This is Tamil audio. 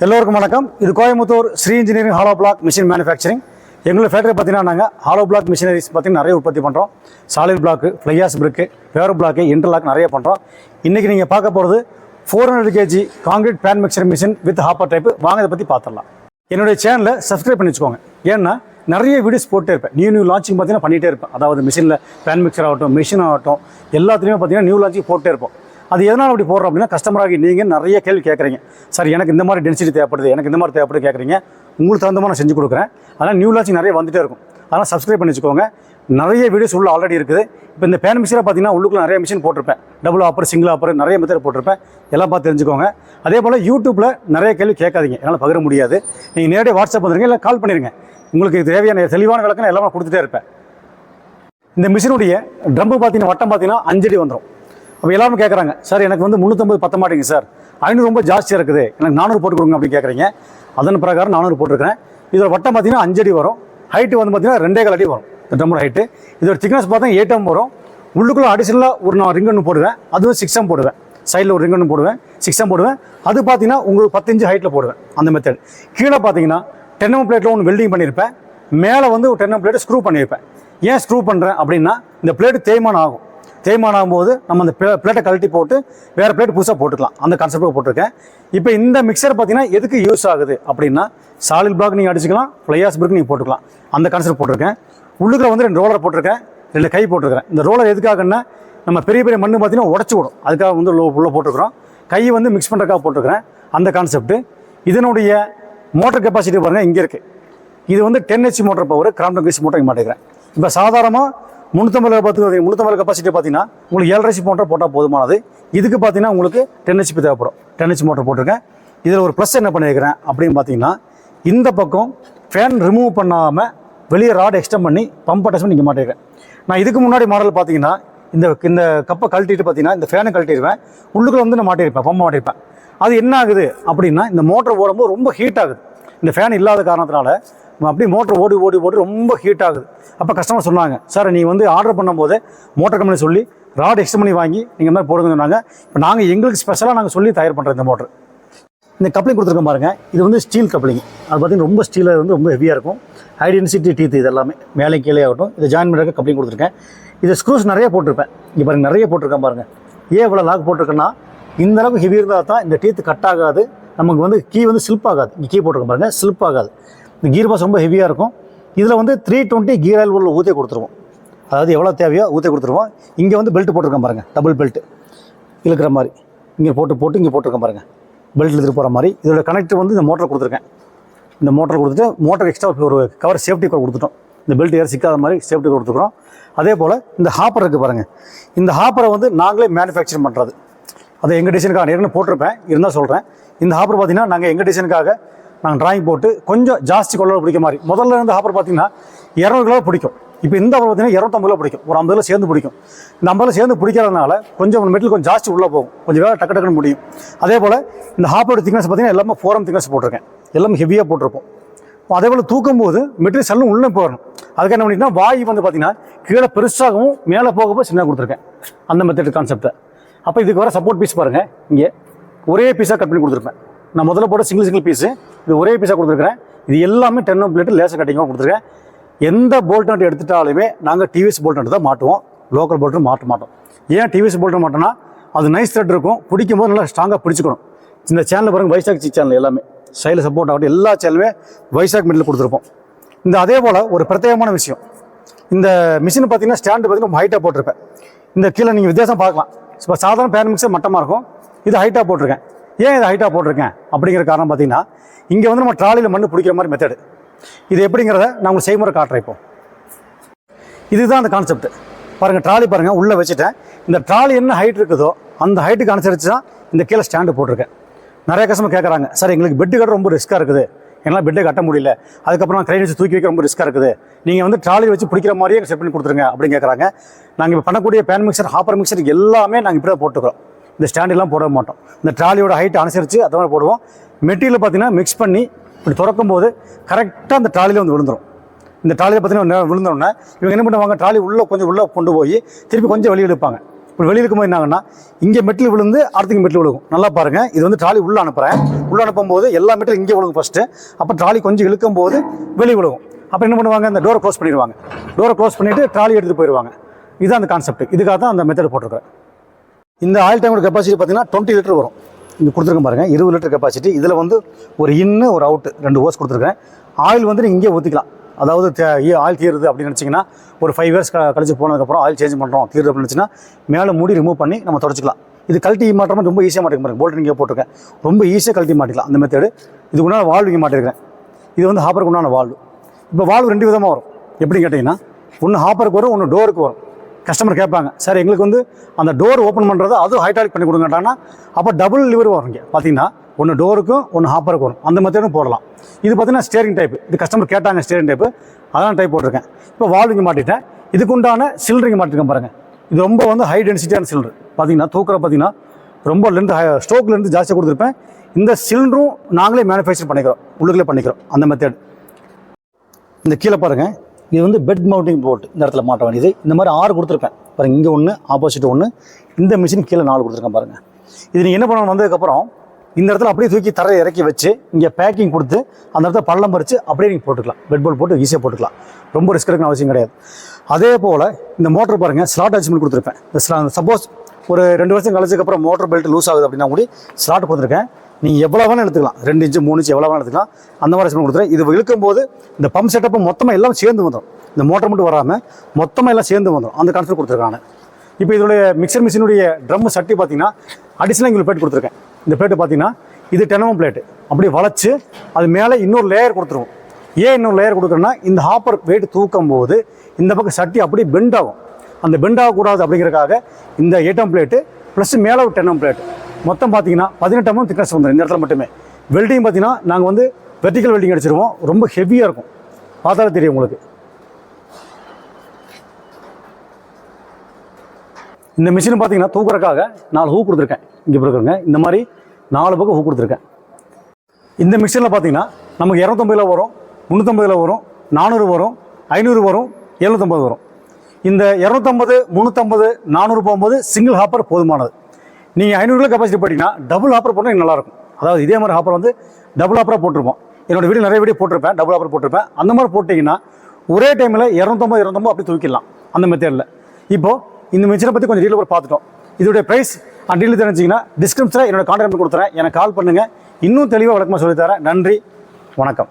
எல்லோருக்கும் வணக்கம். இது Coimbatore Sri Engineering hollow block machine manufacturing. எங்களோட ஃபேக்டரி பார்த்தீங்கன்னா நாங்கள் ஹாலோ பிளாக் மிஷினரிஸ் பார்த்தீங்கன்னா நிறைய உற்பத்தி பண்ணுறோம். சாலிட் பிளாக்கு, ஃப்ளையாஸ் பிரிக்கு, வேறு பிளாக்கு, இன்டர்லாக் நிறைய பண்ணுறோம். இன்றைக்கி நீங்கள் பார்க்க போகிறது 400 kg concrete pan mixer machine with hopper type. வாங்க இதை பற்றி பார்த்துடலாம். என்னுடைய சேனலை சப்ஸ்கிரைப் பண்ணி வச்சுக்கோங்க. ஏன்னா நிறைய வீடியோஸ் போட்டே இருப்பேன். நியூ லான்ச்சிங் பார்த்தீங்கன்னா பண்ணிகிட்டே இருப்பேன். அதாவது மிஷினில் பேன் மிக்சர் ஆகட்டும், மிஷின் ஆகட்டும், எல்லாத்துலேயுமே பார்த்தீங்கன்னா நியூ லான்ச்சிங் போட்டே இருப்போம். அது எதனால் அப்படி போடுறோம் அப்படின்னா, கஸ்டமராகி நீங்கள் நிறைய கேள்வி கேட்குறீங்க. சார் எனக்கு இந்த மாதிரி டென்சிட்டி தேவைப்படுது, எனக்கு இந்த மாதிரி தேவைப்படுது கேட்குறீங்க. உங்களுக்கு தகுந்த மாதிரி நான் செஞ்சு கொடுக்குறேன். அதனால் நியூ லான்ச்சிங் நிறைய வந்துகிட்டே இருக்கும். அதனால் சப்ஸ்கிரைப் பண்ணி வச்சுக்கோங்க. நிறைய வீடியோஸ் உள்ள ஆல்ரெடி இருக்குது. இப்போ இந்த பேன் மிக்சரை பார்த்தீங்கன்னா உள்ளுக்குள்ள நிறைய மிஷின் போட்டிருப்பேன். டபுள் ஆப்பர், சிங்கிள் ஆப்பர், நிறைய மெத்தட் போட்டிருப்பேன். எல்லாம் பார்த்து தெரிஞ்சுக்கோங்க. அதே போல் யூடியூப்பில் நிறைய கேள்வி கேட்காதீங்க, என்னால் பகிர முடியாது. நீங்கள் நேரடியாக வாட்ஸ்அப் வந்துடுங்க, இல்லை கால் பண்ணிடுங்க. உங்களுக்கு தேவையான தெளிவான விளக்கம் எல்லாமே கொடுத்துட்டே இருப்பேன். இந்த மிஷினுடைய ட்ரம்பு பார்த்தீங்கன்னா வட்டம் பார்த்தீங்கன்னா 5 அடி வந்துடும். அப்போ எல்லாரும் கேட்குறாங்க, சார் எனக்கு வந்து 350 பத்த மாட்டேங்க சார், 500 ரொம்ப ஜாஸ்தியாக இருக்குது, எனக்கு 400 போட்டு கொடுங்க அப்படின்னு கேட்குறீங்க. அதன் பிரகாரம் 400 போட்டிருக்கிறேன். இதோட வட்டம் பார்த்தீங்கன்னா 5 அடி வரும். ஹைட்டு வந்து பார்த்தீங்கன்னா 2.25 அடி வரும். இந்த ட்ரம்மோட ஹைட்டு. இதோட திக்னஸ் பார்த்தா 8 mm வரும். உள்ளுக்குள்ளே அடிஷனலாக ஒரு நான் ரிங் ஒன்று போடுவேன். அதுவும் 6 mm போடுவேன். சைடில் ஒரு ரிங் ஒன்று போடுவேன், 6 mm போடுவேன். அது பார்த்தீங்கன்னா உங்களுக்கு 10 inch ஹைட்டில் போடுவேன். அந்த மெத்தட். கீழே பார்த்தீங்கன்னா 10 mm பிளேட்டில் ஒன்று வெல்டிங் பண்ணியிருப்பேன். மேலே வந்து ஒரு 10 mm பிளேட்டு ஸ்க்ரூ பண்ணியிருப்பேன். ஏன் ஸ்க்ரூ பண்ணுறேன் அப்படின்னா, இந்த பிளேட்டு தேய்மானம் ஆகும். தேய்மானம் ஆகும்போது நம்ம அந்த பிளேட்டை கழட்டி போட்டு வேறு பிளேட் புதுசாக போட்டுக்கலாம். அந்த கான்செப்ட் போட்டிருக்கேன். இப்போ இந்த மிக்சர் பார்த்தீங்கன்னா எதுக்கு யூஸ் ஆகுது அப்படின்னா, சாலிட் பிளாக் நீங்கள் அடிச்சுக்கலாம், ஃப்ளையாஸ் பிரிக் நீங்கள் போட்டுக்கலாம். அந்த கான்செப்ட் போட்டிருக்கேன். உள்ளுக்குள்ள வந்து 2 ரோலர் போட்டிருக்கேன், 2 கை போட்டிருக்கிறேன். இந்த ரோலர் எதுக்காகன்னா, நம்ம பெரிய பெரிய மண்ணு பார்த்தீங்கன்னா உடச்சி விடும், அதுக்காக வந்து உள்ளே போட்டிருக்கிறோம். கை வந்து மிக்ஸ் பண்ணுறதுக்காக போட்டிருக்கிறேன். அந்த கான்செப்ட். இதனுடைய மோட்டர் கெப்பாசிட்டி பாருங்கள், இங்கே இருக்குது. இது வந்து 10 HP motor power, Crompton Greaves motor இங்கே மாட்டேங்கிறேன். இப்போ சாதாரணமாக 350 கெப்பாசிட்டி பார்த்தீங்கன்னா உங்களுக்கு 7.5 HP மோட்டர் போட்டால் போதுமானது. இதுக்கு பார்த்தீங்கன்னா உங்களுக்கு 10 HP தேவைப்படும். 10 HP மோட்டர் போட்டிருக்கேன். இதில் ஒரு ப்ளஸ் என்ன பண்ணியிருக்கிறேன் அப்படின்னு பார்த்தீங்கன்னா, இந்த பக்கம் ஃபேன் ரிமூவ் பண்ணாமல் வெளியே ராட் எக்ஸ்டெண்ட் பண்ணி பம்ப் அட்டாச் பண்ணி இங்கே மாட்டிருக்கேன். நான் இதுக்கு முன்னாடி மாடல் பார்த்தீங்கன்னா இந்த கப்பை கழட்டிட்டு பார்த்தீங்கன்னா இந்த ஃபேனை கழட்டிடுவேன். உள்ளுக்குள்ள வந்து நான் மாட்டியிருப்பேன், பம்பை மாட்டியிருப்பேன். அது என்ன ஆகுது அப்படின்னா, இந்த மோட்டர் ஓடும்போது ரொம்ப ஹீட் ஆகுது. இந்த ஃபேன் இல்லாத காரணத்தினால அப்படியே மோட்டர் ஓடி ரொம்ப ஹீட் ஆகுது. அப்போ கஸ்டமர் சொன்னாங்க, சார் நீங்கள் வந்து ஆர்டர் பண்ணும்போது மோட்டர் கம்பெனி சொல்லி ராட் எக்ஸ்டெண்ட் பண்ணி வாங்கி நீங்கள் மாதிரி போடுங்க சொன்னாங்க. இப்போ நாங்கள் எங்களுக்கு ஸ்பெஷலாக நாங்கள் சொல்லி தயார் பண்ணுறோம் இந்த மோட்டர். இந்த கப்ளிங் கொடுத்துருக்கோம் பாருங்கள், இது வந்து ஸ்டீல் கப்ளிங். அது பார்த்திங்கன்னா ரொம்ப ஸ்டீலில் வந்து ரொம்ப ஹெவியாக இருக்கும். ஹை டென்சிட்டி டீத் இது எல்லாமே மேலே கீழே ஆகட்டும். இதை ஜாயின் பண்ணுறதுக்கு கப்ளிங் கொடுத்துருக்கேன். இது ஸ்க்ரூஸ் நிறைய போட்டிருப்பேன். இங்கே பாருங்கள், நிறைய போட்டிருக்கேன் பாருங்கள். ஏன் இவ்வளோ லாக் போட்டிருக்கேன்னா, இந்த அளவுக்கு ஹெவி இருந்தால் தான் இந்த டீத்து கட் ஆகாது, நமக்கு வந்து கீ வந்து ஸ்லிப் ஆகாது. இங்கே கீ போட்டிருக்கோம் பாருங்கள், ஸ்லிப் ஆகாது. இந்த கீர் பாஸ் ரொம்ப ஹெவியாக இருக்கும். இதில் வந்து 320 கீர் ஆயில் உள்ள ஊற்றி கொடுத்துருவோம். அதாவது எவ்வளோ தேவையோ ஊற்றி கொடுத்துருவோம். இங்கே வந்து பெல்ட் போட்டிருக்கேன் பாருங்கள், டபுள் பெல்ட் இழுக்கிற மாதிரி. இங்கே போட்டு இங்கே போட்டிருக்கேன் பாருங்கள், பெல்ட் எடுத்துகிட்டு போகிற மாதிரி. இதோட கனெக்டர் வந்து இந்த மோட்டர் கொடுத்துருக்கேன். இந்த மோட்டர் கொடுத்துட்டு மோட்டர் எக்ஸ்ட்ரா ஒரு கவர் சேஃப்டி கவர் கொடுத்துட்டோம். இந்த பெல்ட் ஏற சிக்காத மாதிரி சேஃப்டி கொடுத்துக்கிறோம். அதே போல் இந்த ஹாப்பர் இருக்குது பாருங்கள். இந்த ஹாப்பரை வந்து நாங்களே மேனுஃபேக்சர் பண்ணுறது. அதை எங்கள் டிசைனுக்காக ஏற்கனவே போட்டிருப்பேன், இருந்தால் சொல்கிறேன். இந்த ஹாப்பர் பார்த்திங்கன்னா நாங்கள் எங்கள் டிசைனுக்காக நாங்கள் ட்ராயிங் போட்டு கொஞ்சம் ஜாஸ்தி கொள்ள பிடிக்க மாதிரி. முதல்ல இருந்த ஹாப்பர் பார்த்திங்கன்னா 200 கிலோ பிடிக்கும். இப்போ இந்த ஹாப்பர் பார்த்திங்கன்னா 250 கிலோ பிடிக்கும். ஒரு 50 கிலோ சேர்ந்து பிடிக்கும். இந்த 50 கிலோ சேர்ந்து பிடிக்கிறதுனால கொஞ்சம் மெட்டல் கொஞ்சம் ஜாஸ்தி உள்ளே போகும், கொஞ்சம் வேலை டக்குன்னு முடியும். அதே போல் இந்த ஹாப்பரோட திக்னஸ் பார்த்திங்கன்னா எல்லாமே 4 mm திக்னஸ் போட்டிருக்கேன். எல்லாமே ஹெவியாக போட்டிருப்போம். அதே போல் தூக்கும் போது மெட்டீரியல் சல்லும் உள்ளே போகணும். அதுக்கு என்ன பண்ணிட்டுனா, வாய் வந்து பார்த்திங்கன்னா கீழே பெருசாகவும் மேலே போகப்போ சின்ன கொடுத்துருக்கேன். அந்த மெத்தட் கான்செப்டை. அப்போ இதுக்கு வர சப்போர்ட் பீஸ் பாருங்கள், இங்கே ஒரே பீஸாக கட் பண்ணி கொடுத்துருப்பேன். நான் முதல்ல போட சிங்கிள் பீஸு, இது ஒரே பீஸாக கொடுத்துருக்கிறேன். இது எல்லாமே 10 mm பிளேட்டு லேசர் கட்டிங்காக கொடுத்துருக்கேன். எந்த போல்ட் நட் எடுத்துட்டாலுமே நாங்கள் டிவிஎஸ் போல்ட் நட்டு தான் மாட்டுவோம், லோக்கல் போல்ட்டு மாட்ட மாட்டோம். ஏன் டிவிஎஸ் போல்ட்டு மாட்டோம்னா, அது நைஸ் த்ரெட் இருக்கும், பிடிக்கும் போது நல்லா ஸ்ட்ராங்காக பிடிச்சிக்கணும். இந்த சேனல் பாருங்கள், வைசாக் சேனல் எல்லாமே சைடில் சப்போர்ட் ஆகட்டும், எல்லா சேனலுமே வைசாக் மெட்டல் கொடுத்துருப்போம். இந்த அதே போல் ஒரு பிரத்யேகமான விஷயம், இந்த மிஷின் பார்த்தீங்கன்னா ஸ்டாண்டு பார்த்தீங்கன்னா ஹைட்டாக போட்டிருப்பேன். இந்த கீழே நீங்கள் வித்தியாசம் பார்க்கலாம். இப்போ சாதாரண பேன் மிக்சர் மட்டமாக இருக்கும், இது ஹைட்டாக போட்டிருக்கேன். ஏன் இதை ஹைட்டாக போட்டிருக்கேன் அப்படிங்கிற காரணம் பார்த்தீங்கன்னா, இங்கே வந்து நம்ம ட்ராலியில் மண் பிடிக்கிற மாதிரி மெத்தடு. இது எப்படிங்கிறத நான் உங்களுக்கு செய்முறை காட்டுறேன். இப்போ இதுதான் அந்த கான்செப்ட் பாருங்கள். ட்ராலி பாருங்கள், உள்ளே வச்சுட்டேன். இந்த ட்ராலி என்ன ஹைட் இருக்குதோ அந்த ஹைட்டுக்கு அனுசரித்து தான் இந்த கீழே ஸ்டாண்டு போட்டிருக்கேன். நிறைய கஸ்டமர் கேட்குறாங்க, சார் எங்களுக்கு பெட்டு கட்ட ரொம்ப ரிஸ்க்காக இருக்குது, என்னால் பெட்டை கட்ட முடியல, அதுக்கப்புறம் க்ரைன் வச்சு தூக்கி வைக்க ரொம்ப ரிஸ்க்காக இருக்குது, நீங்கள் வந்து ட்ராலி வச்சு பிடிக்கிற மாதிரியே செட் பண்ணி கொடுத்துருங்க அப்படின்னு கேட்குறாங்க. நாங்கள் இப்போ பண்ணக்கூடிய பேன் மிக்சர், ஹாப்பர் மிக்சர் எல்லாமே நாங்கள் இப்படி தான் போட்டுக்கிறோம். இந்த ஸ்டாண்டெல்லாம் போட மாட்டோம். இந்த ட்ராலியோட ஹைட் அனுசரித்து அதை மாதிரி போடுவோம். மெட்டீரியல் பார்த்தீங்கன்னா மிக்ஸ் பண்ணி இப்படி திறக்கும் போது கரெக்டாக அந்த ட்ராலியில் வந்து விழுந்துடும். இந்த ட்ராலியில் பார்த்தீங்கன்னா விழுந்தோடனே இவங்க என்ன பண்ணுவாங்க, ட்ராலி உள்ளே கொஞ்சம் உள்ளே கொண்டு போய் திருப்பி கொஞ்சம் வெளியே எடுப்பாங்க. இப்போ வெளியே இருக்கும்போது என்னாங்கன்னா இங்கே மெட்டில் விழுந்து அடுத்துக்கு மெட்டில் விழுகும். நல்லா பாருங்கள், இது வந்து ட்ராலி உள்ளே அனுப்புகிறேன். உள்ளே அனுப்பும்போது எல்லா மெட்டிலும் இங்கே விழுகும் ஃபஸ்ட்டு. அப்போ ட்ராலி கொஞ்சம் இழுக்கும் போது வெளியே விழுகும். அப்போ என்ன பண்ணுவாங்க, இந்த டோரை க்ளோஸ் பண்ணிடுவாங்க. டோரை க்ளோஸ் பண்ணிவிட்டு ட்ராலி எடுத்துகிட்டு போயிடுவாங்க. இதுதான் அந்த கான்செப்ட். இதுக்காக தான் அந்த மெத்தட் போட்டிருக்கிறேன். இந்த ஆயில் டேங்கோட கெப்பாசிட்டி பார்த்தீங்கன்னா 20 லிட்டர் வரும். இங்கே கொடுத்துருக்கேன் பாருங்கள், 20 லிட்டர் கெப்பாசிட்டி. இதில் வந்து ஒரு இன்னு ஒரு அவுட்டு 2 ஹோஸ் கொடுத்துருக்கேன். ஆயில் வந்து நீங்கள் இங்கே ஊற்றிக்கலாம். அதாவது ஆயில் தீருது அப்படின்னு நினச்சிங்கன்னா ஒரு 5 இயர்ஸ் கழிச்சு போனதுக்கப்புறம் ஆயில் சேஞ்ச் பண்ணுறோம் தீருது அப்படின்னு நினச்சின்னா மேலே மூடி ரிமூவ் பண்ணி நம்ம தொடச்சிக்கலாம். இது கழட்டி மாட்டுறமா ரொம்ப ஈஸியாக மாட்டிக்க பாருங்க. போல்ட் இங்கே போட்டிருக்கேன், ரொம்ப ஈஸியாக கழட்டி மாட்டிக்கலாம் அந்த மெத்தடு. இதுக்குண்டான வால்வு இங்கே மாட்டிருக்கிறேன். இது வந்து ஹாப்பருக்கு உண்டான வால்வு. இப்போ வால்வு 2 விதமாக வரும். எப்படி கேட்டிங்கன்னா, ஒன்று ஹாப்பருக்கு வரும், ஒன்று டோருக்கு வரும். கஸ்டமர் கேட்பாங்க, சார் எங்களுக்கு வந்து அந்த டோர் ஓப்பன் பண்ணுறது அதுவும் ஹைட்ராலிக் பண்ணி கொடுங்கட்டாங்கன்னா, அப்போ டபுள் லிவர் வரும். இங்கே பார்த்தீங்கன்னா ஒன்று டோருக்கும் ஒன்று ஹாப்பருக்கு வரும். அந்த மெத்தடும் போடலாம். இது பார்த்தீங்கன்னா ஸ்டேரிங் டைப்பு. இது கஸ்டமர் கேட்டாங்க ஸ்டேரிங் டைப்பு, அதான் டைப் போட்டிருக்கேன். இப்போ வால்வு இங்கே மாட்டிட்டேன். இதுக்குண்டான சிலிண்டரிங்க மாட்டிருக்கேன் பாருங்கள். இது ரொம்ப வந்து ஹை டென்சிட்டியான சிலிண்டர். பார்த்தீங்கன்னா தூக்கிற பார்த்தீங்கன்னா ரொம்ப ஸ்டோக்லேருந்து ஜாஸ்தியாக கொடுத்துருப்பேன். இந்த சிலிண்டரும் நாங்களே மேனுஃபேக்சர் பண்ணிக்கிறோம், உள்ளுக்குள்ளே பண்ணிக்கிறோம் அந்த மெத்தட். இந்த கீழே பாருங்கள், இது வந்து பெட் மவுண்டிங் போல்ட் இந்த இடத்துல மாட்ட வேண்டியது. இந்த மாதிரி 6 கொடுத்துருப்பேன் பாருங்கள். இங்கே ஒன்று, ஆப்போசிட் ஒன்று, இந்த மிஷின் கீழே 4 கொடுத்துருக்கேன் பாருங்கள். இது நீங்கள் என்ன பண்ணணும், வந்ததுக்கப்புறம் இந்த இடத்துல அப்படியே தூக்கி தரையை இறக்கி வச்சு இங்கே பேக்கிங் கொடுத்து அந்த இடத்துல பள்ளம் பறித்து அப்படியே நீங்கள் போட்டுக்கலாம். பெட் போல்ட் போட்டு ஈஸியாக போட்டுக்கலாம். ரொம்ப ரிஸ்க் எடுக்கணும் அவசியம் கிடையாது. அதே போல் இந்த மோட்டர் பாருங்கள், ஸ்லாட் அட்ஜஸ்ட்மெண்ட் கொடுத்துருப்பேன். இந்த சப்போஸ் ஒரு 2 வருஷம் கழிச்சதுக்கப்புறம் மோட்டர் பெல்ட் லூஸ் ஆகுது அப்படின்னா கூட ஸ்லாட் கொடுத்துருக்கேன். நீங்கள் எவ்வளோ வேணால் எடுத்துக்கலாம், 2 இன்ச்சு 3 இன்ச்சு எவ்வளோ வேணால் எடுத்துக்கலாம். அந்த மாதிரி அட்ஜஸ்ட்மெண்ட் கொடுத்துருக்கேன். இது இழுக்கும்போது இந்த பம்ப் செட்டப்பு மொத்தமாக எல்லாம் சேர்ந்து வந்துடும். இந்த மோட்டர் மட்டும் வராமல் மொத்தமாக எல்லாம் சேர்ந்து வந்துடும். அந்த கான்செப்ட் கொடுத்துருக்காங்க. இப்போ இதோடைய மிக்சர் மிஷினுடைய ட்ரம் சட்டி பார்த்தீங்கன்னா அடிஷனலாக இங்கே பிளேட் கொடுத்துருக்கேன். இந்த பிளேட்டு பார்த்தீங்கன்னா இது 10 mm பிளேட்டு. அப்படியே வளைச்சு அது மேலே இன்னொரு லேயர் கொடுத்துருவோம். ஏன் இன்னொரு லேயர் கொடுக்குறோன்னா, இந்த ஹாப்பர் வெயிட் தூக்கும் போது இந்த பக்கம் சட்டி அப்படியே பெண்ட் ஆகும். அந்த பெண்ட் ஆகக்கூடாது அப்படிங்கிறதுக்காக இந்த 8 mm பிளேட்டு ப்ளஸ் மேலே ஒரு 10 mm பிளேட்டு. மொத்தம் பார்த்தீங்கன்னா 18 mm திக்னஸ் வந்துடும் இந்த இடத்துல மட்டுமே. வெல்டிங் பார்த்தீங்கன்னா நாங்கள் வந்து வெர்டிக்கல் வெல்டிங் அடிச்சிருவோம். ரொம்ப ஹெவியாக இருக்கும், பார்த்தாலே தெரியும் உங்களுக்கு. இந்த மிஷின் பார்த்தீங்கன்னா தூக்குறதுக்காக 4 ஹூக் கொடுத்துருக்கேன். இங்கே இருக்குங்க, இந்த மாதிரி 4 பக்கம் ஹூக் கொடுத்துருக்கேன். இந்த மிக்சரில் பார்த்தீங்கன்னா நமக்கு 250 வரும், 350 வரும், 400 வரும், 500 வரும், 750 வரும். இந்த 250, 350, 400 போகும்போது சிங்கிள் ஹாப்பர் போதுமானது. நீங்கள் 500 கிலோ கெப்பாசிட்டி போட்டிங்கன்னா டபுள் ஹாப்பர் போட்டால் நல்லாயிருக்கும். அதாவது இதே மாதிரி ஹாப்பர் வந்து டபுள் ஹாப்பராக போட்டிருப்போம். என்னோடய வீடியோ நிறைய வீடியோ போட்டிருப்பேன், டபுள் ஹாப்பர் போட்டிருப்பேன். அந்த மாதிரி போட்டிங்கன்னா ஒரே டைமில் 250 அப்படி தூக்கிடலாம் அந்த மெத்தடில். இப்போது இந்த மிஷினை பற்றி கொஞ்சம் டீட்டெயில் பார்த்துட்டோம். இதோடைய ப்ரைஸ் டீட்டெயில் தெரிஞ்சிங்கன்னா டிஸ்கிரிப்ஷனில் என்னோட கான்டாக்ட் கொடுத்துறேன். எனக்கு கால் பண்ணுங்கள், இன்னும் தெளிவாக விளக்கமாக சொல்லித்தரேன். நன்றி, வணக்கம்.